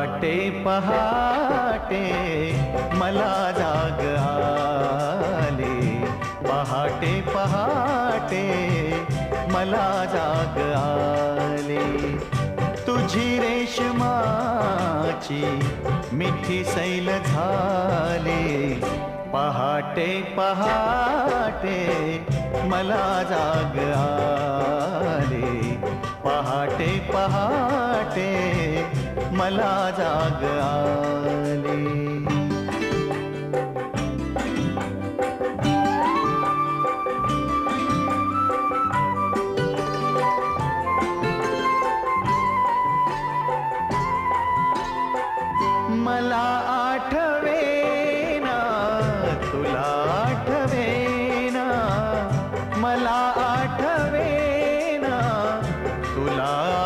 पहाटे पहाटे मला जाग आले, पहाटे पहाटे मला जाग आले. तुझी रेशमाची मिठी सैल झाले, पहाटे पहाटे मला जाग आले, पहाटे पहाटे मला जाग आले. मला